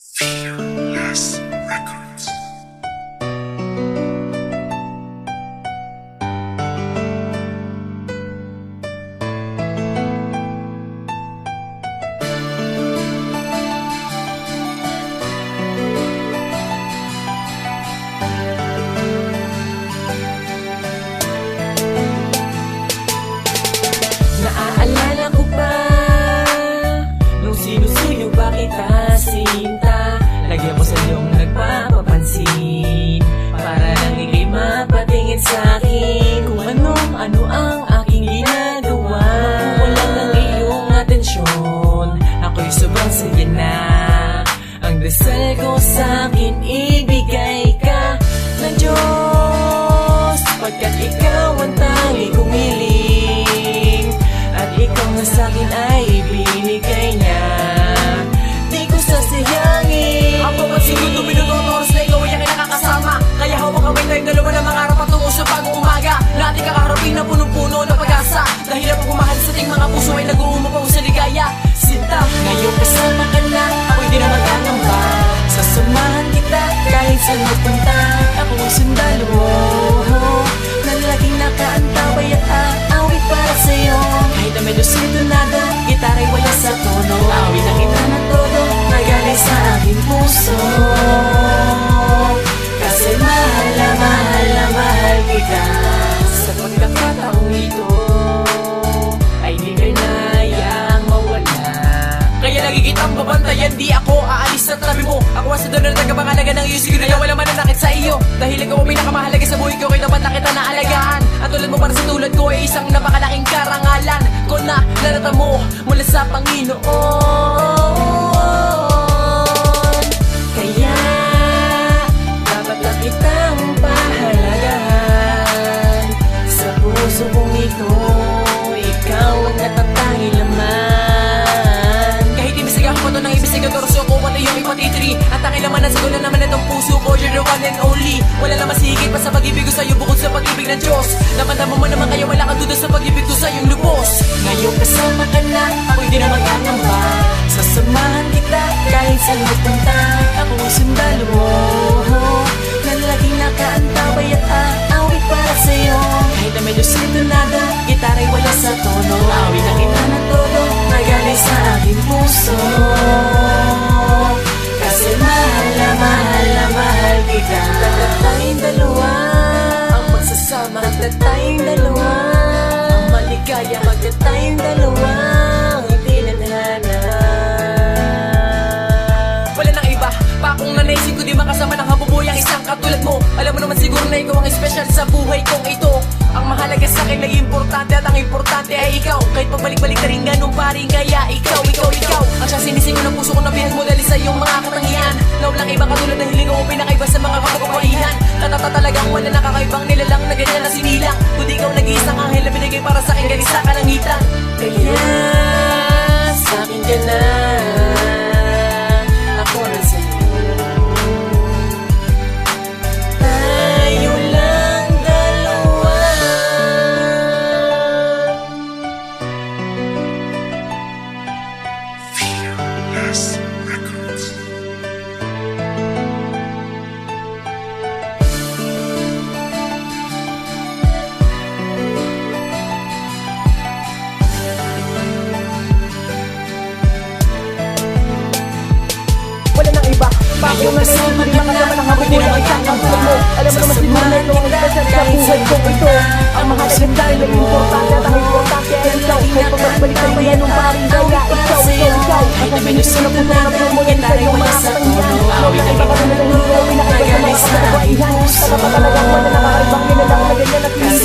Fearless Records. Naaalala ko pa nung sinusuyo ba kita sinta. Lagyan mo sa iyong nagpapapansin para lang ika'y mapatingin sa'kin kung ano ang aking ginagawa. Wala ng iyong atensyon, ako'y sobrang saya na. Ang dasal ko sa'kin, ibigay ka ng Diyos, pagkat ikaw ang tanging kumiling at ikaw na sa'kin ay binigay niya. Di ko sasayangin ang papansin ko tuminong oras na ikaw ay aking nakakasama. Kaya hawak kamay tayong dalawa na mangarap patungo sa bagong umaga na ating kakaharapin na punong-puno ng pag-asa. Dahil ang pagmamahal sa ating mga puso ay nag-uumapaw sa ligaya. Sinta, ngayon kasama ka na, ako'y di na magkakamba. Sasamahan kita kahit saan magpunta. Ako ay sundalo na laging nakaantabay at aawit para sa'yo. Kahit na medyo sintonado, gitara'y wala sa tono. Awit na kita na todo, nagaling sa aking puso. Kasi mahal na mahal kita. Sa pagkakataong ito ay di kayang mawala. Kaya lagi kitang babantayan, di ako aalis sa tabi mo. Ako ang sadon na tagapangalaga ng iyo, siguro na wala mananakit sa iyo. Dahil ikaw ang pinakamahalaga sa buhay ko, kaya dapat na kita naalagaan. At tulad mo para sa tulad ko ay isang napakalaking karangalan ko na narata mo mula sa Panginoon. Kaya dapat na kitang pahalagahan. Sa puso kong ito, ikaw ang natatanging laman. Kahit ibisigahan ko ito ng ibisigaw torso ko, pati yung ipatitri. At tanging laman ang sagulan naman itong puso ko, you're the one and only. Wala naman sihigit pa sa pag-ibig ko sa'yo bukod sa pag-ibig ng Diyos. Napandama mo naman kaya wala kang duda sa pag-ibig ko sa'yong lubos. Ngayon kasama ka na, ako'y di na magkakamba. Sasamahan kita kahit saan magpunta. Ako ay sundalo na laging nakaantabay at aawit para sa'yo. Kahit na medyo sintonado, gitara'y wala sa tono. Awit na kita na todo, nagaling sa aking puso. Kasi mahal kita. Hanggat tayong dalawa ang magsasama. Hanggat tayong dalawa ang maligaya. Hanggat tayong dalawa ang hindi nanhanap. Wala nang iba pa kung nanaisin ko di makasama ng habubuhay ang isang katulad mo. Alam mo naman siguro na ikaw ang special sa buhay kong ito. Ang mahalaga sa akin ay importante at ang importante ay ikaw. Kahit pagbalik-balik na rin ganun paring kaya ikaw ang siya sinising ko ng puso ko na bihan mo dahil sa iyong mga katangian. Na walang iba katulad na hiling ko pinakaiba sa mga kapagpapalihan. Talagang wala nakakaibang nilalang na ganyan na sinilang. Kundi ikaw nag-iisang anghel na binigay para sa akin galing sa kalangitan. Kaya sa akin ka na, ako na sa'yo. Tayo lang dalawa. Fearless Records. Wala nang iba pa kung nanaisin ko di makasama ng habubuhay ang isang katulad mo. Alam mo naman siguro na ikaw ang special sa buhay kong ito. Ang mahalaga dahil ang importante at ang importante ay ikaw. Kahit pagbalik tayo ba yan nung paring kaya ikaw. At ang sinisip ko na puso na puso mo yan sa iyong mga katangian. Wala iba ka na lang ikaw, pinakaiba sa mga kapatibaihan. Sa kapatalagang wala nakakaibang nilalang na ganyan at hindi